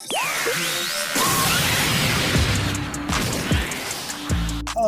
Hello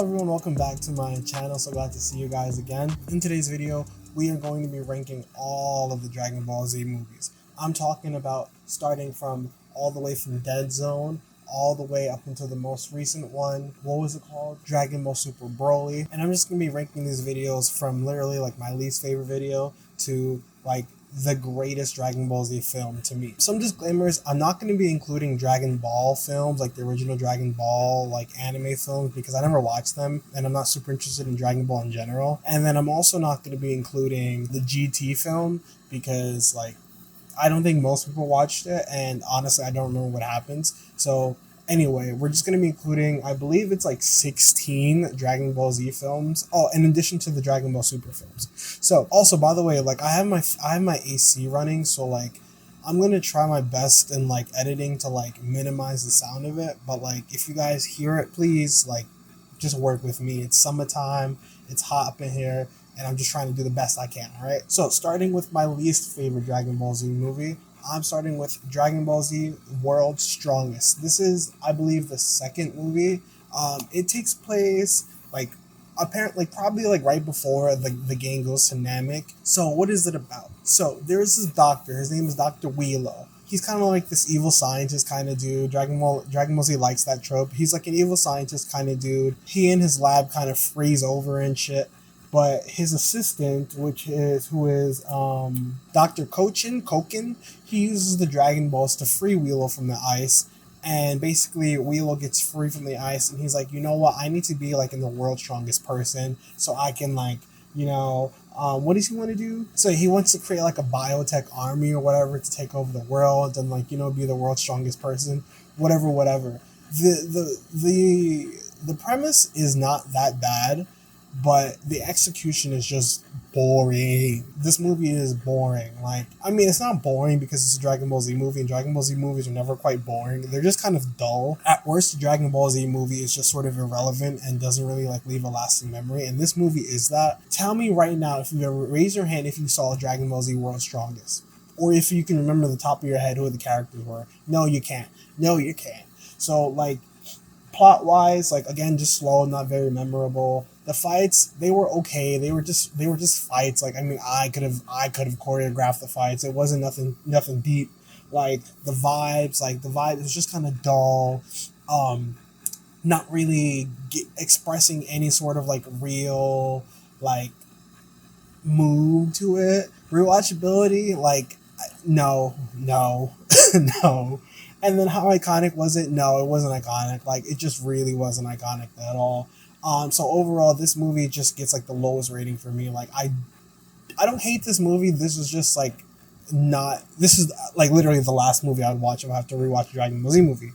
everyone, welcome back to my channel. So glad to see you guys again. In today's video, we are going to be ranking all of the Dragon Ball Z movies. I'm talking about starting from all the way from Dead Zone, all the way up until the most recent one. What was it called? Dragon Ball Super Broly. And I'm just going to be ranking these videos from literally like my least favorite video to like the greatest Dragon Ball Z film to me. Some disclaimers: I'm not going to be including Dragon Ball films, like the original Dragon Ball like anime films, because I never watched them and I'm not super interested in Dragon Ball in general. And then I'm also not going to be including the GT film because like I don't think most people watched it, and honestly I don't remember what happens. So anyway, we're just going to be including, I believe it's like 16 Dragon Ball Z films. Oh, in addition to the Dragon Ball Super films. So also, by the way, like I have my AC running, so like I'm going to try my best in like editing to like minimize the sound of it. But like if you guys hear it, please like just work with me. It's summertime, it's hot up in here, and I'm just trying to do the best I can, alright? So starting with my least favorite Dragon Ball Z movie, I'm starting with Dragon Ball Z World's Strongest. This is, I believe, the second movie. It takes place like apparently probably like right before the gang goes to Namek. So what is it about? So there's this doctor, his name is Dr. Wheelo. He's kind of like this evil scientist kind of dude. Dragon Ball Z likes that trope. He's like an evil scientist kind of dude. He and his lab kind of freeze over and shit. But his assistant, who is Dr. Koken, he uses the Dragon Balls to free Wheelo from the ice. And basically, Wheelo gets free from the ice, and he's like, you know what? I need to be like in the world's strongest person, so I can like, what does he want to do? So he wants to create like a biotech army or whatever to take over the world and like be the world's strongest person, whatever. The premise is not that bad, but the execution is just boring. This movie is boring. Like, I mean, it's not boring because it's a Dragon Ball Z movie, and Dragon Ball Z movies are never quite boring. They're just kind of dull. At worst, the Dragon Ball Z movie is just sort of irrelevant and doesn't really like leave a lasting memory, and this movie is that. Tell me right now if you ever raise your hand if you saw Dragon Ball Z World's Strongest, or if you can remember the top of your head who the characters were. No, you can't. No, you can't. So, like, plot-wise, like, again, just slow, not very memorable. The fights, they were okay. They were just fights. Like, I mean, I could have choreographed the fights. It wasn't nothing deep. Like the vibe was just kind of dull. Not really expressing any sort of like real like mood to it. Rewatchability, like no, no. And then how iconic was it? No, it wasn't iconic. Like it just really wasn't iconic at all. So overall, this movie just gets like the lowest rating for me. Like I don't hate this movie. This is just like not. This is like literally the last movie I would watch if I have to rewatch a Dragon Ball Z movie.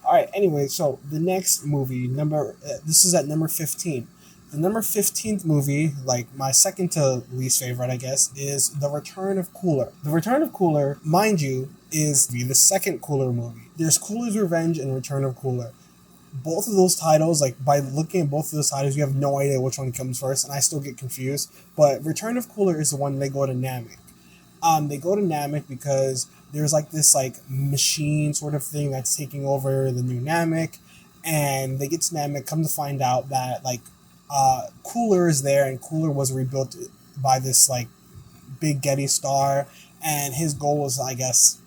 All right. Anyway, so the next movie this is at number 15. The number 15th movie, like my second to least favorite, I guess, is The Return of Cooler. The Return of Cooler, mind you, is the second Cooler movie. There's Cooler's Revenge and Return of Cooler. Both of those titles, like by looking at both of those titles, you have no idea which one comes first, and I still get confused. But Return of Cooler is the one they go to Namek. They go to Namek because there's like this like machine sort of thing that's taking over the new Namek, and they get to Namek, come to find out that like Cooler is there, and Cooler was rebuilt by this like big Getty star, and his goal was, I guess,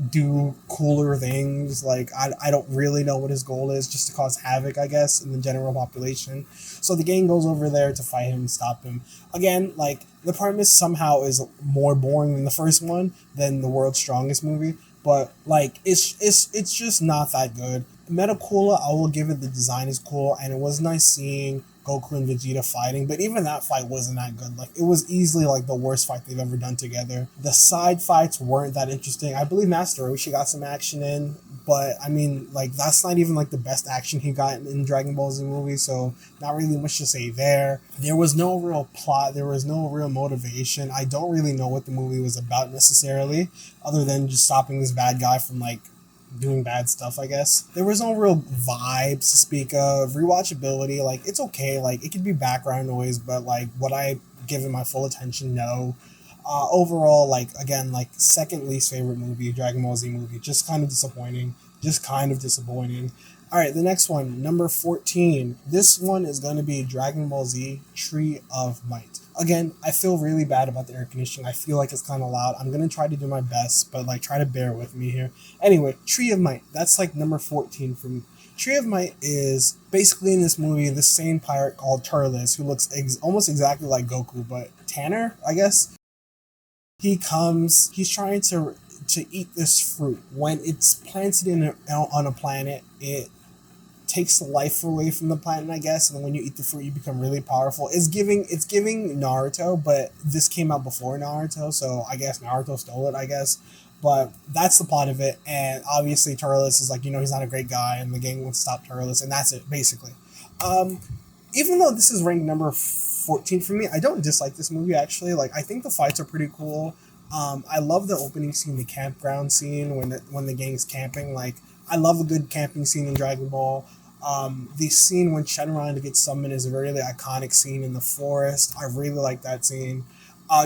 do cooler things. Like I don't really know what his goal is, just to cause havoc, I guess, in the general population. So the gang goes over there to fight him and stop him. Again, like the premise somehow is more boring than the first one, than the World's Strongest movie, but like it's just not that good. Metacoola, I will give it, the design is cool, and it was nice seeing Goku and Vegeta fighting, but even that fight wasn't that good. Like, it was easily like the worst fight they've ever done together. The side fights weren't that interesting. I believe Master Roshi got some action in, but I mean, like, that's not even like the best action he got in Dragon Ball Z movie, so not really much to say there. There was no real plot, there was no real motivation. I don't really know what the movie was about necessarily, other than just stopping this bad guy from like doing bad stuff, I guess. There was no real vibes to speak of. Rewatchability, like, it's okay. Like, it could be background noise, but, like, would I give it my full attention? No. Overall, like again, like second least favorite movie, Dragon Ball Z movie. Just kind of disappointing. Just kind of disappointing. All right, the next one, number 14. This one is going to be Dragon Ball Z Tree of Might. Again, I feel really bad about the air conditioning. I feel like it's kind of loud. I'm going to try to do my best, but like try to bear with me here. Anyway, Tree of Might. That's like number 14 for me. Tree of Might is basically in this movie the same pirate called Turles who looks almost exactly like Goku, but Tanner, I guess. He comes, he's trying to eat this fruit. When it's planted on a planet, it takes the life away from the planet, I guess, and then when you eat the fruit you become really powerful. It's giving Naruto, but this came out before Naruto, so I guess Naruto stole it, I guess. But that's the plot of it, and obviously Turles is like, he's not a great guy, and the gang wants to stop Turles, and that's it, basically. Um, Even though this is ranked number 14 for me, I don't dislike this movie, actually. Like, I think the fights are pretty cool. I love the opening scene, the campground scene, when the gang's camping. Like, I love a good camping scene in Dragon Ball. The scene when Shenron gets summoned is a very iconic scene in the forest. I really like that scene.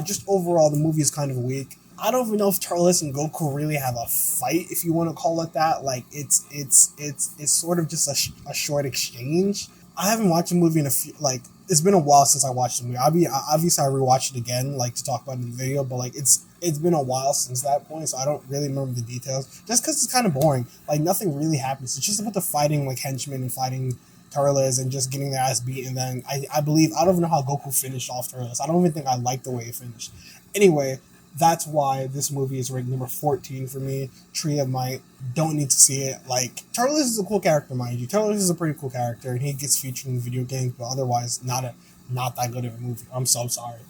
Just overall, the movie is kind of weak. I don't even know if Turles and Goku really have a fight, if you want to call it that. Like, it's sort of just a short exchange. I haven't watched a movie in it's been a while since I watched the movie. Obviously I rewatched it again, like, to talk about it in the video, but like it's been a while since that point, so I don't really remember the details. Just because it's kind of boring. Like, nothing really happens. It's just about the fighting like henchmen and fighting Turles and just getting their ass beat. And then I believe, I don't even know how Goku finished off Turles. I don't even think I like the way it finished. Anyway, that's why this movie is ranked number 14 for me. Tree of Might. Don't need to see it. Like, Turles is a cool character, mind you. Turles is a pretty cool character, and he gets featured in video games, but otherwise, not that good of a movie. I'm so sorry.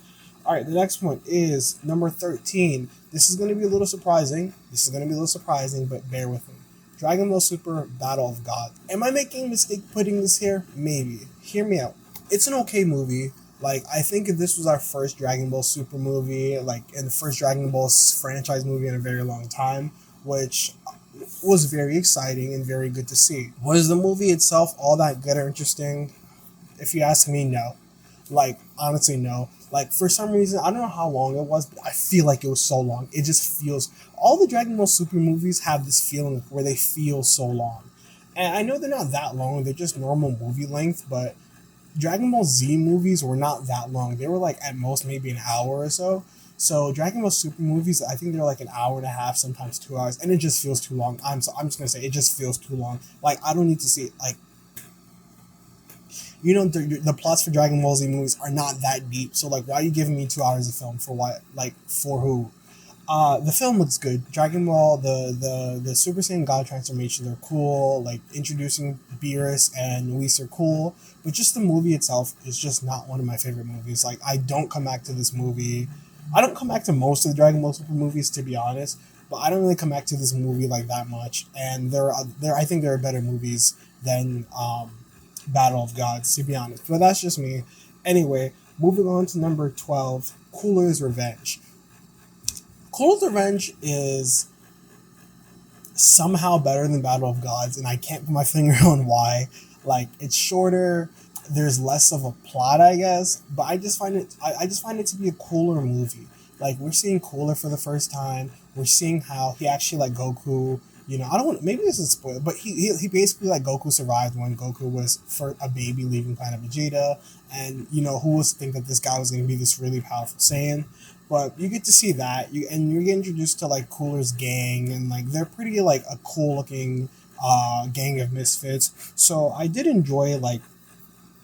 All right, the next one is number 13. This is going to be a little surprising. But bear with me. Dragon Ball Super Battle of God. Am I making a mistake putting this here? Maybe. Hear me out. It's an okay movie. Like, I think if this was our first Dragon Ball Super movie, like, and the first Dragon Ball franchise movie in a very long time, which was very exciting and very good to see. Was the movie itself all that good or interesting? If you ask me, no. Like, honestly, no. Like, for some reason, I don't know how long it was, but I feel like it was so long. It just feels... All the Dragon Ball Super movies have this feeling where they feel so long. And I know they're not that long. They're just normal movie length, but Dragon Ball Z movies were not that long. They were, like, at most maybe an hour or so. So Dragon Ball Super movies, I think they're like an hour and a half, sometimes 2 hours, and it just feels too long. I'm just gonna say it just feels too long. Like, I don't need to see it. Like, the plots for Dragon Ball Z movies are not that deep. So, like, why are you giving me 2 hours of film for what? Like, for who? The film looks good. Dragon Ball, the Super Saiyan God transformations are cool. Like, introducing Beerus and Whis are cool. But just the movie itself is just not one of my favorite movies. Like, I don't come back to this movie. I don't come back to most of the Dragon Ball Super movies, to be honest. But I don't really come back to this movie like that much. And I think there are better movies than Battle of Gods, to be honest. But that's just me. Anyway, moving on to number 12, Cooler's Revenge. Cooler's Revenge is somehow better than Battle of Gods, and I can't put my finger on why. Like, it's shorter, there's less of a plot, I guess, but I just find it to be a cooler movie. Like, we're seeing Cooler for the first time. We're seeing how he actually, like, Goku, I don't want, maybe this is a spoiler, but he basically, like, Goku survived when Goku was for a baby leaving Planet Vegeta, and, who was to think that this guy was going to be this really powerful Saiyan. But you get to see that, you get introduced to, like, Cooler's gang, and, like, they're pretty, like, a cool looking gang of misfits. So I did enjoy, like,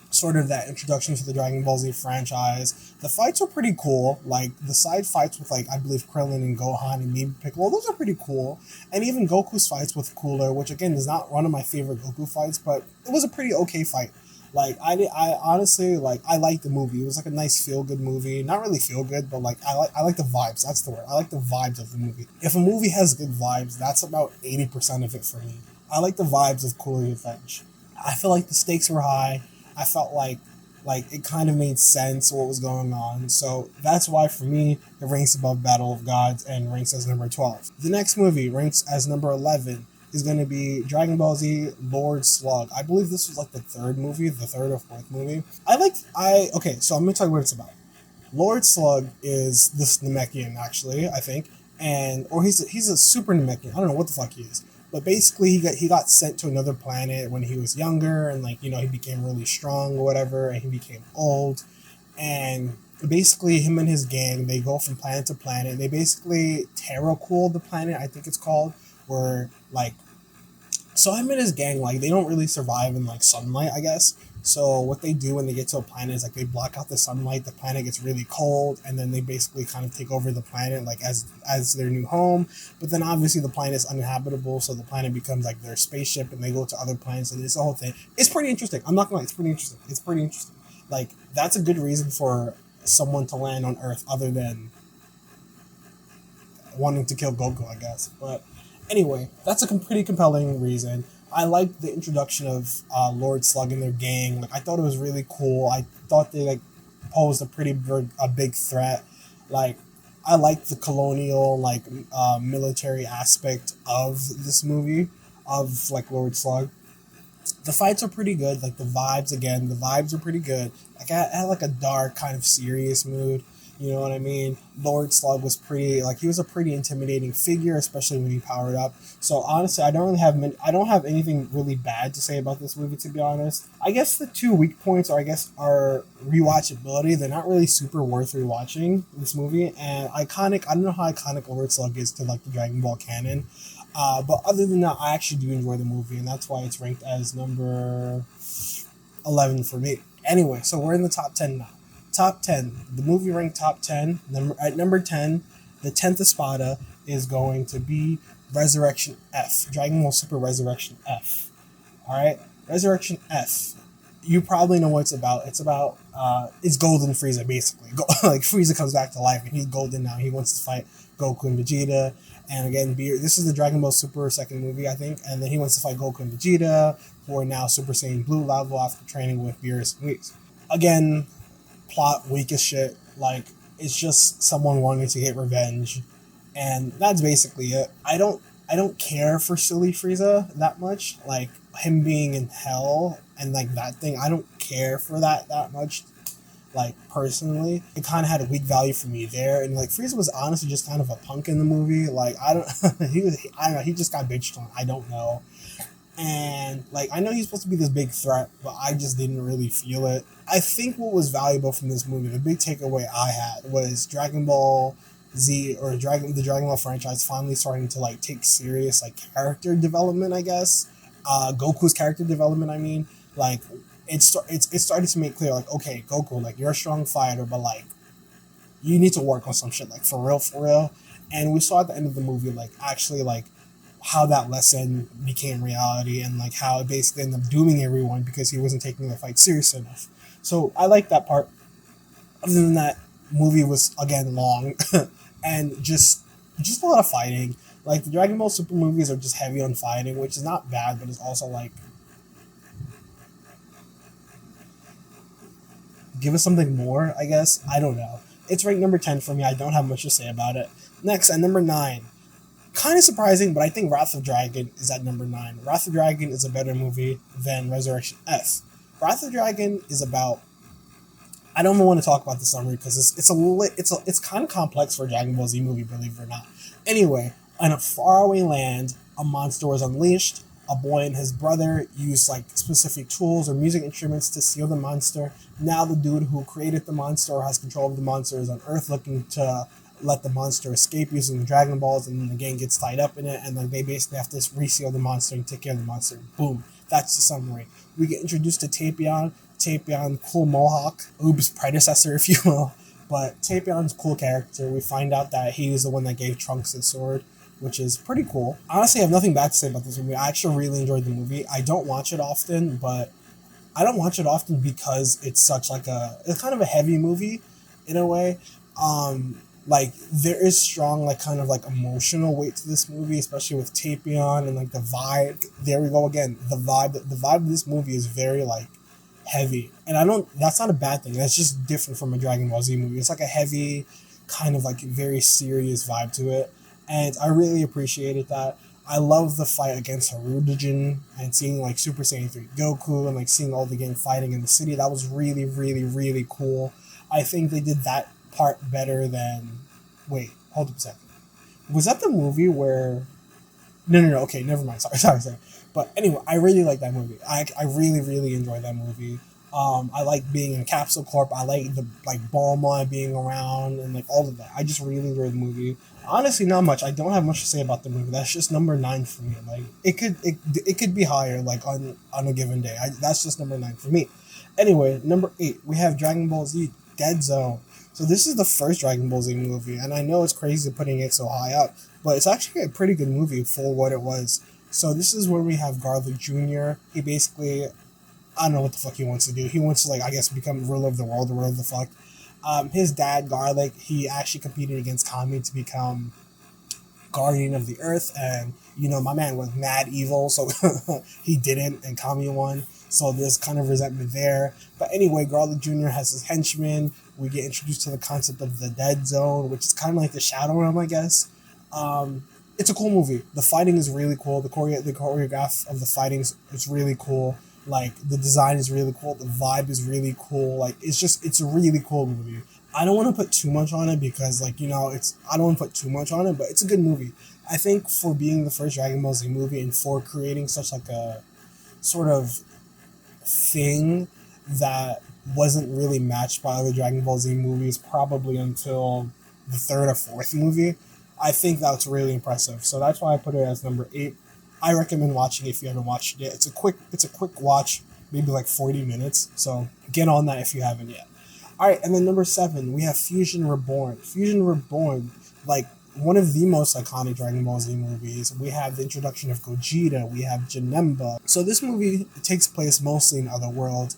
sort of that introduction to the Dragon Ball Z franchise. The fights are pretty cool. Like, the side fights with, like, I believe Krillin and Gohan and maybe Piccolo, those are pretty cool. And even Goku's fights with Cooler, which again is not one of my favorite Goku fights, but it was a pretty okay fight. Like, I honestly, like, I liked the movie. It was like a nice feel-good movie. Not really feel-good, but, like, I like the vibes. That's the word. I like the vibes of the movie. If a movie has good vibes, that's about 80% of it for me. I like the vibes of Cooler's Revenge. I feel like the stakes were high. I felt like it kind of made sense what was going on. So that's why, for me, it ranks above Battle of Gods and ranks as number 12. The next movie ranks as number 11 is going to be Dragon Ball Z Lord Slug. I believe this was like the third or fourth movie. Okay, so I'm going to tell you what it's about. Lord Slug is this Namekian, actually, I think, and or he's a super Namekian. I don't know what the fuck he is, but basically he got sent to another planet when he was younger, and like he became really strong or whatever, and he became old, and basically him and his gang, they go from planet to planet. They basically terracool the planet, I think it's called, where like, so him and his gang, like, they don't really survive in like sunlight, I guess. So what they do when they get to a planet is like they block out the sunlight. The planet gets really cold, and then they basically kind of take over the planet like as their new home. But then obviously the planet is uninhabitable, so the planet becomes like their spaceship, and they go to other planets, and it's the whole thing. It's pretty interesting. I'm not gonna lie, it's pretty interesting. It's pretty interesting. Like, that's a good reason for someone to land on Earth, other than wanting to kill Goku, I guess. But anyway, that's a pretty compelling reason. I liked the introduction of Lord Slug and their gang. Like, I thought it was really cool. I thought they like posed a big threat. Like, I liked the colonial military aspect of this movie, of like Lord Slug. The fights are pretty good. Like, the vibes are pretty good. Like, I had like a dark kind of serious mood. You know what I mean? Lord Slug was he was a pretty intimidating figure, especially when he powered up. So honestly, I don't have anything really bad to say about this movie, to be honest. I guess the two weak points are rewatchability. They're not really super worth rewatching this movie, and iconic. I don't know how iconic Lord Slug is to like the Dragon Ball canon. But other than that, I actually do enjoy the movie, and that's why it's ranked as number 11 for me. Anyway, so we're in the top 10 now. Top 10. The movie ranked top 10. At number 10, the 10th Espada is going to be Resurrection F. Dragon Ball Super Resurrection F. Alright? Resurrection F. You probably know what it's about. It's Golden Frieza, basically. Like, Frieza comes back to life, and he's golden now. He wants to fight Goku and Vegeta. And again, this is the Dragon Ball Super second movie, I think. And then he wants to fight Goku and Vegeta, who are now Super Saiyan Blue level after training with Beerus and Whis. Again, plot weak as shit. Like, it's just someone wanting to get revenge, and that's basically it. I don't care for silly Frieza that much. Like, him being in hell and like that thing, I don't care for that much. Like, personally, it kind of had a weak value for me there, and like Frieza was honestly just kind of a punk in the movie. Like, I don't know, he just got bitched on. I don't know. And like, I know he's supposed to be this big threat, but I just didn't really feel it. I think what was valuable from this movie, the big takeaway I had, was Dragon Ball Z, or the Dragon Ball franchise, finally starting to like take serious like character development, I guess. Goku's character development, I mean. Like, it started to make clear, like, okay, Goku, like, you're a strong fighter, but like, you need to work on some shit, like, for real. And we saw at the end of the movie, like, actually, like, how that lesson became reality, and like how it basically ended up dooming everyone because he wasn't taking the fight serious enough. So I like that part. Other than that, movie was again long and just a lot of fighting. Like, the Dragon Ball Super movies are just heavy on fighting, which is not bad, but it's also like, give us something more, I guess. I don't know. It's ranked number 10 for me. I don't have much to say about it. Next, at number 9. Kind of surprising, but I think Wrath of Dragon is at number 9. Wrath of Dragon is a better movie than Resurrection F. Wrath of Dragon is about... I don't even want to talk about the summary because it's kind of complex for a Dragon Ball Z movie, believe it or not. Anyway, on a faraway land, a monster was unleashed. A boy and his brother used like specific tools or music instruments to seal the monster. Now the dude who created the monster or has control of the monster is on Earth, looking to let the monster escape using the Dragon Balls, and then the gang gets tied up in it, and like they basically have to reseal the monster and take care of the monster. Boom. That's the summary. We get introduced to Tapion, cool mohawk, Oob's predecessor, if you will. But Tapion's cool character. We find out that he was the one that gave Trunks his sword, which is pretty cool. Honestly, I have nothing bad to say about this movie. I actually really enjoyed the movie. I don't watch it often, but I don't watch it often because it's it's kind of a heavy movie in a way. Like, there is strong, like, kind of, like, emotional weight to this movie, especially with Tapion and, like, the vibe. There we go again. The vibe of this movie is very, like, heavy. And that's not a bad thing. That's just different from a Dragon Ball Z movie. It's, like, a heavy, kind of, like, very serious vibe to it. And I really appreciated that. I love the fight against Harudijin and seeing, like, Super Saiyan 3 Goku and, like, seeing all the gang fighting in the city. That was really, really, really cool. I think they did that part better than. Wait, hold up a second. Was that the movie where? No. Okay, never mind. Sorry. But anyway, I really like that movie. I really enjoyed that movie. I like being in Capsule Corp. I like the Bulma being around and like all of that. I just really enjoyed the movie. Honestly, not much. I don't have much to say about the movie. That's just number 9 for me. Like it could be higher like on a given day. That's just number 9 for me. Anyway, number 8 we have Dragon Ball Z Dead Zone. So this is the first Dragon Ball Z movie, and I know it's crazy putting it so high up, but it's actually a pretty good movie for what it was. So this is where we have Garlic Jr. He basically, I don't know what the fuck he wants to do. He wants to like, I guess, become ruler of the world or whatever the fuck. His dad, Garlic, he actually competed against Kami to become guardian of the earth, and my man was mad evil, so he didn't, and Kami won. So there's kind of resentment there. But anyway, Garlic Jr. has his henchmen. We get introduced to the concept of the Dead Zone, which is kind of like the Shadow Realm, I guess. It's a cool movie. The fighting is really cool. The choreograph of the fighting is really cool. Like, the design is really cool. The vibe is really cool. Like, it's a really cool movie. I don't want to put too much on it because, I don't want to put too much on it, but it's a good movie. I think for being the first Dragon Ball Z movie and for creating such like a sort of thing that wasn't really matched by other Dragon Ball Z movies probably until the 3rd or 4th movie, I think that's really impressive. So that's why I put it as number 8. I recommend watching it if you haven't watched it. It's a quick watch, maybe like 40 minutes. So get on that if you haven't yet. All right, and then number 7, we have Fusion Reborn. Fusion Reborn, like one of the most iconic Dragon Ball Z movies. We have the introduction of Gogeta. We have Janemba. So this movie takes place mostly in Otherworld.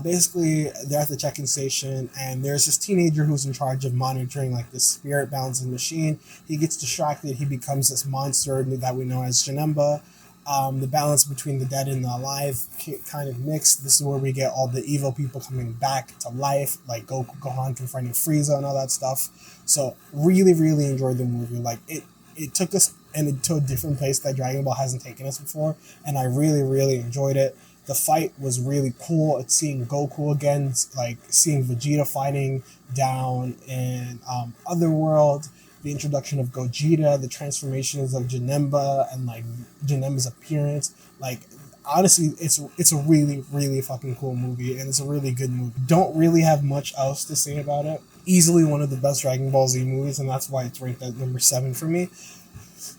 Basically, they're at the check-in station, and there's this teenager who's in charge of monitoring like this spirit balancing machine. He gets distracted. He becomes this monster that we know as Janemba. The balance between the dead and the alive kind of mixed. This is where we get all the evil people coming back to life, like Gohan confronting Frieza and all that stuff. So really enjoyed the movie. Like it took us into a different place that Dragon Ball hasn't taken us before, and I really enjoyed it. The fight was really cool. It's seeing Goku again, like seeing Vegeta fighting down in Otherworld. The introduction of Gogeta, the transformations of Janemba, and like Janemba's appearance. Like honestly, it's a really fucking cool movie, and it's a really good movie. Don't really have much else to say about it. Easily one of the best Dragon Ball Z movies, and that's why it's ranked at number 7 for me.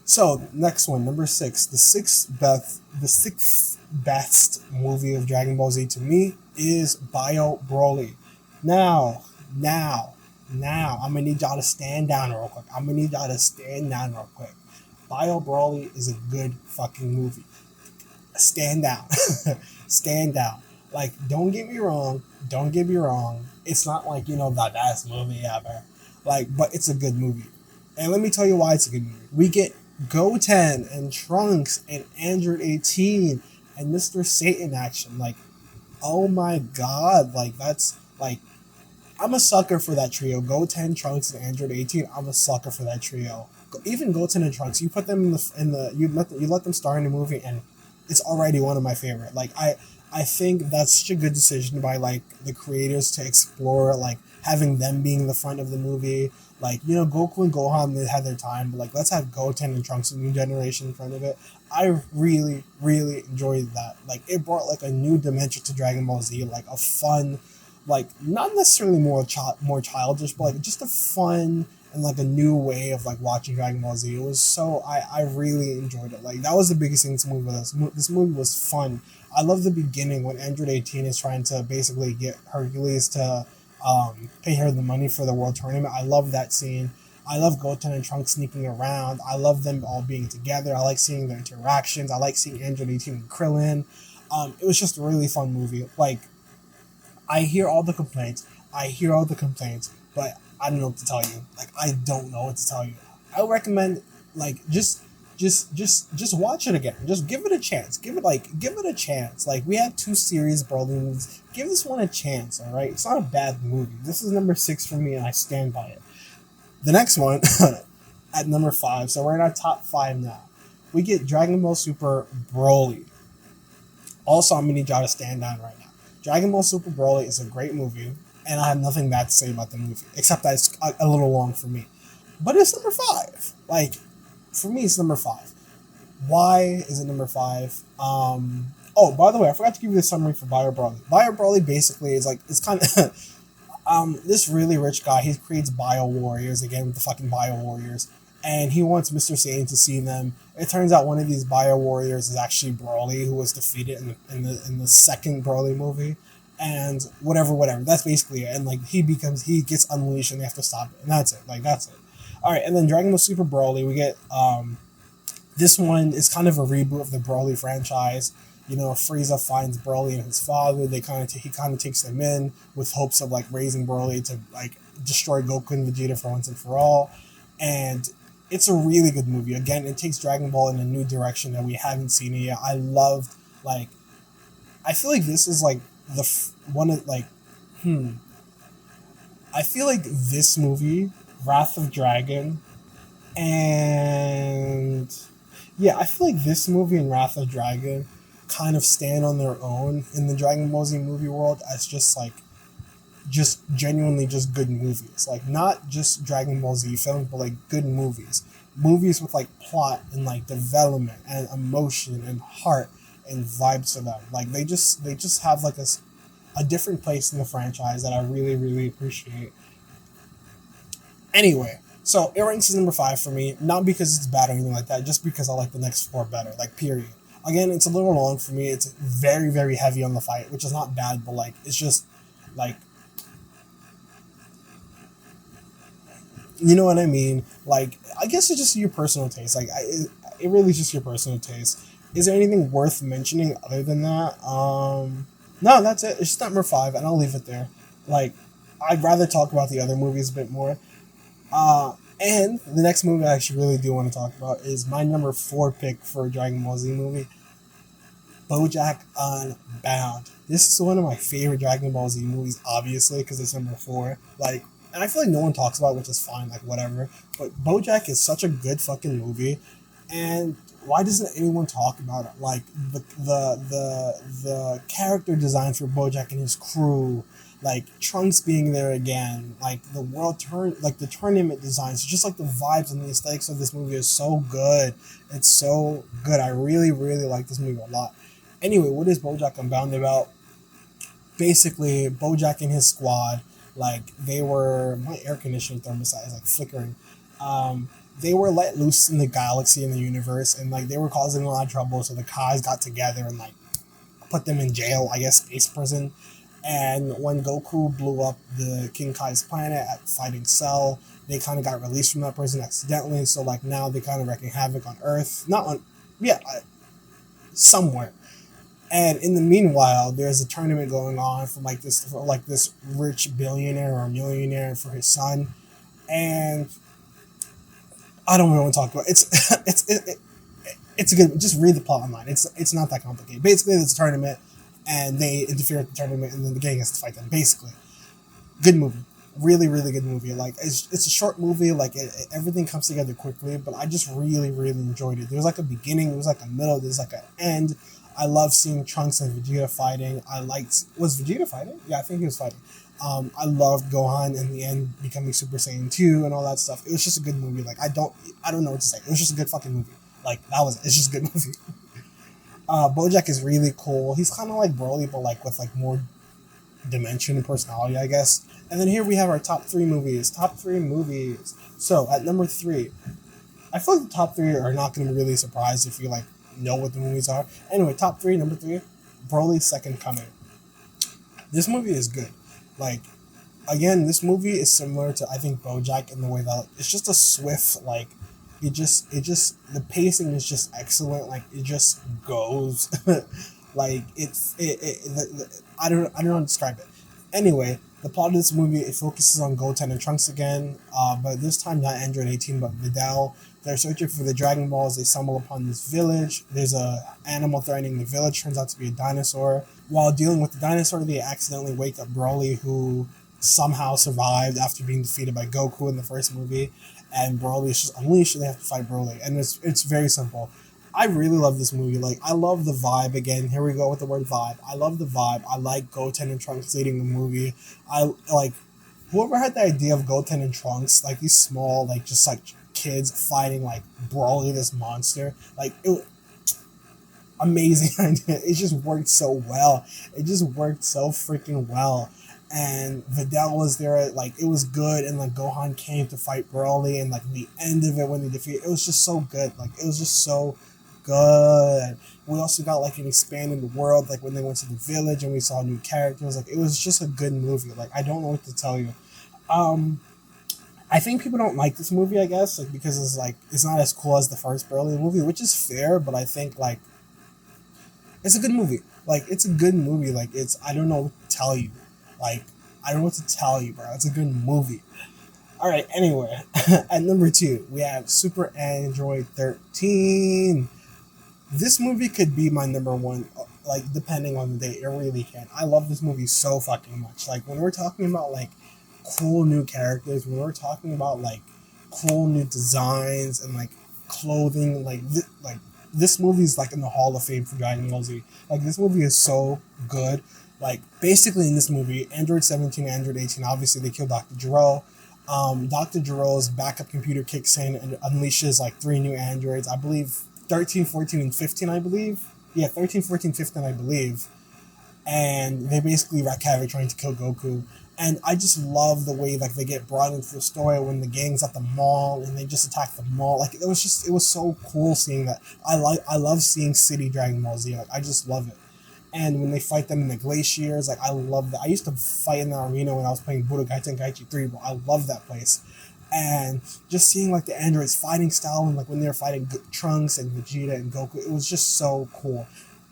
So next one, number 6, the sixth best movie of Dragon Ball Z to me is Bio Broly. Now, I'm gonna need y'all to stand down real quick. Bio Broly is a good fucking movie. Stand down. Stand down. Like, don't get me wrong. It's not like, the best movie ever. Like, but it's a good movie. And let me tell you why it's a good movie. We get Goten and Trunks and Android 18 and Mr. Satan action. Like, oh my god. Like, that's, like, I'm a sucker for that trio. Goten, Trunks, and Android 18. I'm a sucker for that trio. Even Goten and Trunks, you put them you let them star in the movie, and it's already one of my favorite. Like I think that's such a good decision by like the creators to explore like having them being the front of the movie. Like, Goku and Gohan, they had their time, but like let's have Goten and Trunks, a new generation, in front of it. I really enjoyed that. Like, it brought like a new dimension to Dragon Ball Z, like a fun, like not necessarily more childish, but like just a fun and like a new way of like watching Dragon Ball Z. It was so I really enjoyed it. Like, that was the biggest thing to move with this. This movie was fun. I love the beginning when Android 18 is trying to basically get Hercules to pay her the money for the world tournament. I love that scene. I love Goten and Trunks sneaking around. I love them all being together. I like seeing their interactions. I like seeing Android 18 and Krillin. It was just a really fun movie. Like, I hear all the complaints, but I don't know what to tell you. Like, I don't know what to tell you. I would recommend, like, just watch it again. Just give it a chance. Give it a chance. Like, we have 2 serious Broly movies. Give this one a chance, all right? It's not a bad movie. This is number 6 for me, and I stand by it. The next one, at number 5, so we're in our top 5 now. We get Dragon Ball Super Broly. Also, I'm going to need y'all to stand down right now. Dragon Ball Super Broly is a great movie. and I have nothing bad to say about the movie, except that it's a little long for me. But it's number 5. Like, for me, it's number 5. Why is it number 5? Oh, by the way, I forgot to give you the summary for Bio Brawly. Bio Brawly basically is like, it's kind of this really rich guy. He creates Bio Warriors again with the fucking Bio Warriors, and he wants Mr. Satan to see them. It turns out one of these Bio Warriors is actually Brawly, who was defeated in the second Brawly movie, and whatever. That's basically it. And like he gets unleashed, and they have to stop it, and that's it. Like that's it. All right, and then Dragon Ball Super Brawly, we get this one is kind of a reboot of the Brawly franchise. You know, Frieza finds Broly and his father. He kind of takes them in with hopes of like raising Broly to like destroy Goku and Vegeta for once and for all. And it's a really good movie. Again, it takes Dragon Ball in a new direction that we haven't seen it yet. I loved like, I feel like this is like one of like, I feel like this movie, Wrath of Dragon, and yeah, I feel like this movie and Wrath of Dragon kind of stand on their own in the Dragon Ball Z movie world as just genuinely just good movies. Like not just Dragon Ball Z films, but like good movies. Movies with like plot and like development and emotion and heart and vibes to them. Like they just have like a different place in the franchise that I really, really appreciate. Anyway, so it ranks as number 5 for me, not because it's bad or anything like that, just because I like the next 4 better, like period. Again, it's a little long for me. It's very, very heavy on the fight, which is not bad, but like it's just like, you know what I mean? Like, I guess it's just your personal taste. Like, it really is just your personal taste. Is there anything worth mentioning other than that? No, that's it. It's just number 5, and I'll leave it there. Like, I'd rather talk about the other movies a bit more. And the next movie I actually really do want to talk about is my number 4 pick for a Dragon Ball Z movie, BoJack Unbound. This is one of my favorite Dragon Ball Z movies, obviously, because it's number 4. Like, and I feel like no one talks about it, which is fine, like, whatever. But BoJack is such a good fucking movie, and why doesn't anyone talk about it? Like, the character design for BoJack and his crew, like Trunks being there again, like the tournament designs, just like the vibes and the aesthetics of this movie is so good. It's so good. I really, really like this movie a lot. Anyway, what is BoJack Unbound about? Basically, BoJack and his squad, like my air conditioning thermostat is like flickering. They were let loose in the galaxy and the universe, and like they were causing a lot of trouble. So the Kais got together and like put them in jail, I guess, space prison. And when Goku blew up the King Kai's planet at fighting Cell, they kind of got released from that prison accidentally. So like now they kind of wreaking havoc on Earth, somewhere. And in the meanwhile, there's a tournament going on for this rich billionaire or millionaire for his son, and I don't really want to talk about it. It's a good. Just read the plot online. It's not that complicated. Basically, it's a tournament, and they interfere with the tournament, and then the gang has to fight them. Basically, good movie, really, really good movie. Like it's a short movie. Like everything comes together quickly, but I just really, really enjoyed it. There's like a beginning, there's like a middle, there's like an end. I love seeing Trunks and Vegeta fighting. Was Vegeta fighting? Yeah, I think he was fighting. I loved Gohan in the end becoming Super Saiyan 2 and all that stuff. It was just a good movie. Like I don't know what to say. It was just a good fucking movie. Like it's just a good movie. BoJack is really cool. He's kind of like Broly, but like with like more dimension and personality, I guess. And then here we have our top 3 movies. Top 3 movies. So at number 3, I feel like the top 3 are not going to be really surprised if you like know what the movies are. Anyway, top 3, number 3, Broly's Second Coming. This movie is good. Like, again, this movie is similar to, I think, BoJack in the way that it's just a swift, like, the pacing is just excellent. Like, it just goes. Like, I don't know how to describe it. Anyway, the plot of this movie, it focuses on Goten and Trunks again, but this time not Android 18, but Videl. They're searching for the Dragon Balls. They stumble upon this village. There's a animal threatening the village. Turns out to be a dinosaur. While dealing with the dinosaur, they accidentally wake up Broly, who somehow survived after being defeated by Goku in the first movie. And Broly is just unleashed, and they have to fight Broly. And it's very simple. I really love this movie. Like, I love the vibe. Again, here we go with the word vibe. I love the vibe. I like Goten and Trunks leading the movie. I like whoever had the idea of Goten and Trunks, like these small, like just like kids fighting like Broly, this monster. Like it, amazing idea. It just worked so well. It just worked so freaking well. And Videl was there, like it was good, and like Gohan came to fight Broly, and like the end of it when they defeated, it was just so good. Like it was just so good. We also got like an expanded world, like when they went to the village and we saw new characters. Like it was just a good movie. Like I don't know what to tell you. Um, I think people don't like this movie, I guess, like because it's like it's not as cool as the first Broly movie, which is fair. But I think like it's a good movie. Like it's a good movie. Like it's I don't know what to tell you. Like I don't know what to tell you, bro. It's a good movie. All right. Anyway, at number 2 we have Super Android 13. This movie could be my number one, like depending on the day. It really can. I love this movie so fucking much. Like when we're talking about like cool new characters, when we're talking about like cool new designs and like clothing, like this movie is like in the Hall of Fame for Dragon Ball Z. Like this movie is so good. Like basically in this movie, Android 17, Android 18, obviously they kill Dr. Gero. Dr. Gero's backup computer kicks in and unleashes like 3 new androids. I believe 13, 14, and 15, I believe. Yeah, 13, 14, 15, I believe. And they basically wreak havoc trying to kill Goku. And I just love the way like they get brought into the story when the gang's at the mall and they just attack the mall. Like it was so cool seeing that. I love seeing City Dragon Ball Z. Like I just love it. And when they fight them in the glaciers, like I love that. I used to fight in the arena when I was playing Budokai Tenkaichi 3, but I love that place. And just seeing like the androids fighting style and like when they were fighting Trunks and Vegeta and Goku, it was just so cool.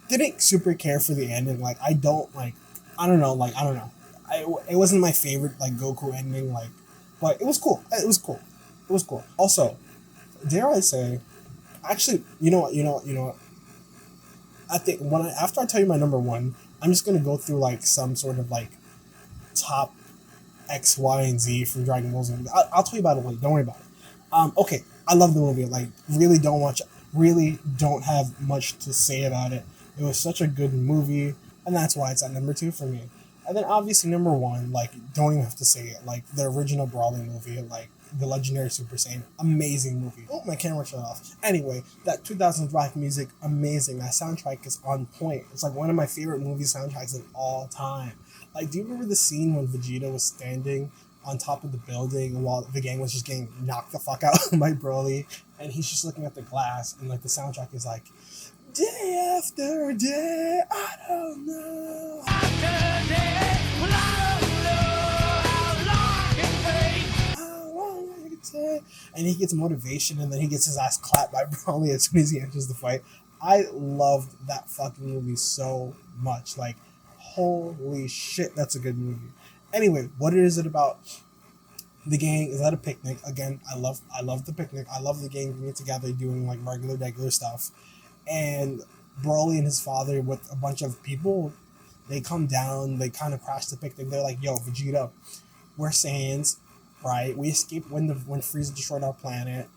Didn't super care for the ending. Like I don't like, I don't know. Like I don't know. It wasn't my favorite like Goku ending. Like, but it was cool. It was cool. It was cool. Also, dare I say, actually, you know what. I think after I tell you my number 1, I'm just gonna go through like some sort of like top X, Y, and Z from Dragon Ball Z. I'll tell you about it later. Don't worry about it. Okay, I love the movie. Like, really don't have much to say about it. It was such a good movie, and that's why it's at number 2 for me. And then obviously number 1, like, don't even have to say it. Like the original Brawling movie, like the legendary Super Saiyan, amazing movie. Oh, my camera shut off. Anyway, that 2000s rock music, amazing. That soundtrack is on point. It's like one of my favorite movie soundtracks of all time. Like, do you remember the scene when Vegeta was standing on top of the building while the gang was just getting knocked the fuck out by Broly, and he's just looking at the glass, and like the soundtrack is like, day after day, I don't know. After day, well, I don't know how long it takes. How long it takes. And he gets motivation, and then he gets his ass clapped by Broly as soon as he enters the fight. I loved that fucking movie so much. Like, holy shit, that's a good movie. Anyway, what is it about? The gang is at a picnic. Again, I love the picnic. I love the gang being together doing like regular stuff. And Broly and his father with a bunch of people, they come down, they kind of crash the picnic. They're like, yo, Vegeta, we're Saiyans, right? We escaped when Frieza destroyed our planet.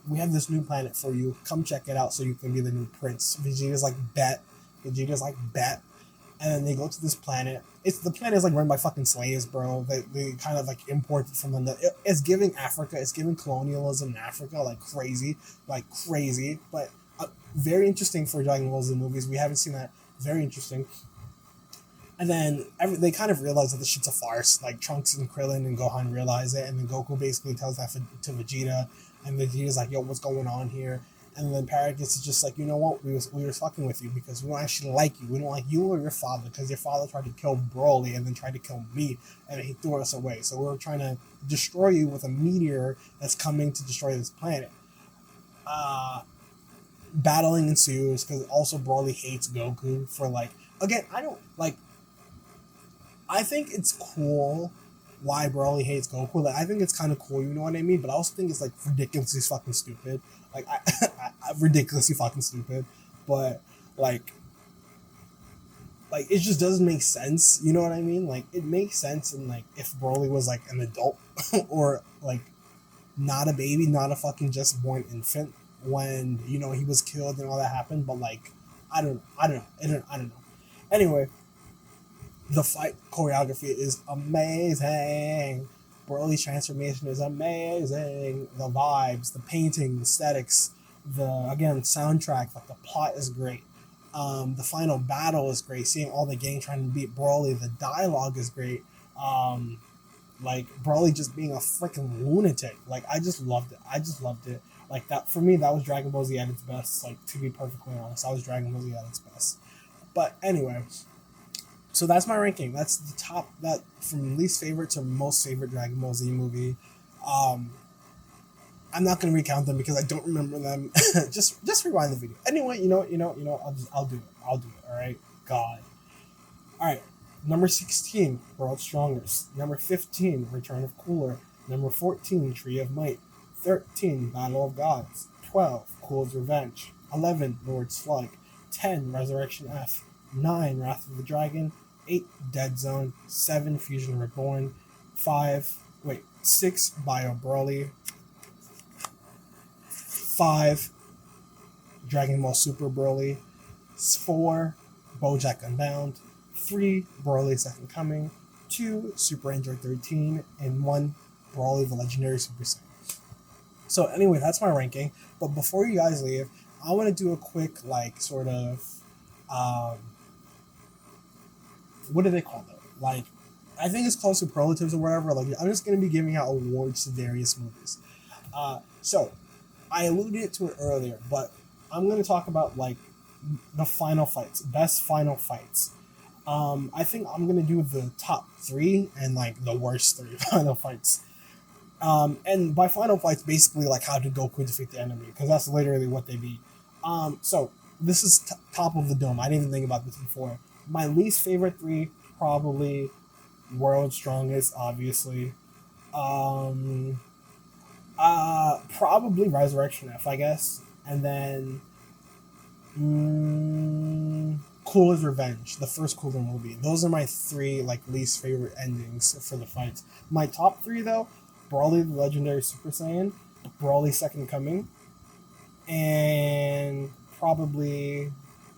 We have this new planet for you. Come check it out so you can be the new prince. Vegeta's like, bet. And then they go to this planet. The planet is like run by fucking slaves, bro. They kind of like import it from it's giving Africa. It's giving colonialism in Africa like crazy. But very interesting for Dragon Ball Z movies. We haven't seen that. Very interesting. And then they kind of realize that this shit's a farce. Like Trunks and Krillin and Gohan realize it, and then Goku basically tells that to Vegeta, and Vegeta's like, "Yo, what's going on here?" And then Paragus is just like, you know what, we were fucking with you because we don't actually like you. We don't like you or your father because your father tried to kill Broly and then tried to kill me, and he threw us away. So we were trying to destroy you with a meteor that's coming to destroy this planet. Battling ensues because also Broly hates Goku for like, again, I think it's cool why Broly hates Goku. Like, I think it's kind of cool, you know what I mean? But I also think it's like ridiculously fucking stupid. Like, ridiculously fucking stupid. But like it just doesn't make sense. You know what I mean? Like, it makes sense in like if Broly was like an adult or like not a baby, not a fucking just born infant. when he was killed and all that happened. But like, I don't know. Anyway, the fight choreography is amazing. Broly's transformation is amazing. The vibes, the painting, the aesthetics, the soundtrack, like the plot is great. The final battle is great. Seeing all the gang trying to beat Broly, the dialogue is great. Like Broly just being a freaking lunatic. Like I just loved it. Like that for me, that was Dragon Ball Z at its best. Like to be perfectly honest, that was Dragon Ball Z at its best. But anyway, so that's my ranking. That's the top. That from least favorite to most favorite Dragon Ball Z movie. I'm not gonna recount them because I don't remember them. just rewind the video. Anyway, I'll do it. All right. God. All right. Number 16, World's Strongest. Number 15, Return of Cooler. Number 14, Tree of Might. 13, Battle of Gods. 12, Cool's Revenge. 11, Lord Slug. 10, Resurrection F. 9, Wrath of the Dragon. 8, Dead Zone. 7, Fusion Reborn. 6, Bio Broly. 5, Dragon Ball Super Broly. 4, BoJack Unbound. 3, Broly Second Coming. 2, Super Android 13. And 1, Broly the Legendary Super Saiyan. So anyway, that's my ranking. But before you guys leave, I want to do a quick, like, sort of, what do they call it? Like, I think it's called superlatives or whatever. Like, I'm just going to be giving out awards to various movies. So, I alluded to it earlier, but I'm going to talk about, like, the final fights. Best final fights. I think I'm going to do the top 3 and, like, the worst 3 final fights. And by final fights, basically, like, how did Goku defeat the enemy? Because that's literally what they be. So, this is top of the dome. I didn't even think about this before. My least favorite 3, probably World's Strongest, obviously. Probably Resurrection F, I guess. And then Cooler's Revenge, the first Cooler movie. Those are my 3 like least favorite endings for the fights. My top 3 though, Broly the Legendary Super Saiyan, Broly Second Coming, and probably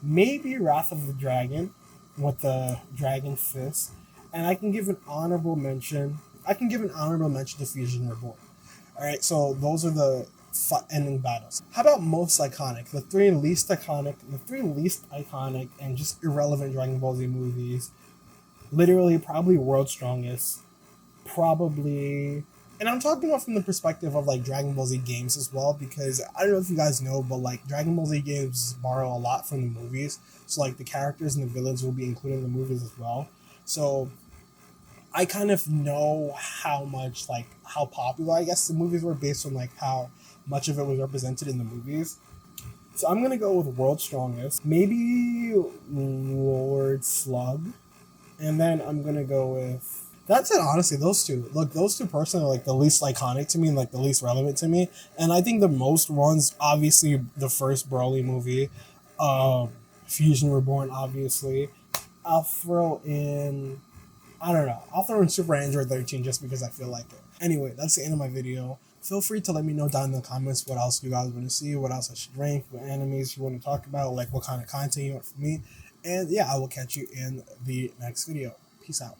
maybe Wrath of the Dragon with the Dragon Fist. And I can give an honorable mention. To Fusion Reborn. Alright, so those are the ending battles. How about most iconic? The 3 least iconic and just irrelevant Dragon Ball Z movies. Literally, probably World's Strongest. Probably, and I'm talking about from the perspective of like Dragon Ball Z games as well, because I don't know if you guys know, but like Dragon Ball Z games borrow a lot from the movies. So like the characters and the villains will be included in the movies as well. So I kind of know how popular I guess the movies were based on like how much of it was represented in the movies. So I'm gonna go with World's Strongest, maybe Lord Slug, and then I'm gonna go with, that's it, honestly, those two. Look, those two personally are like the least iconic to me and like the least relevant to me. And I think the most ones, obviously the first Broly movie, Fusion Reborn, obviously. I'll throw in Super Android 13 just because I feel like it. Anyway, that's the end of my video. Feel free to let me know down in the comments what else you guys want to see, what else I should rank, what animes you want to talk about, like what kind of content you want from me. And yeah, I will catch you in the next video. Peace out.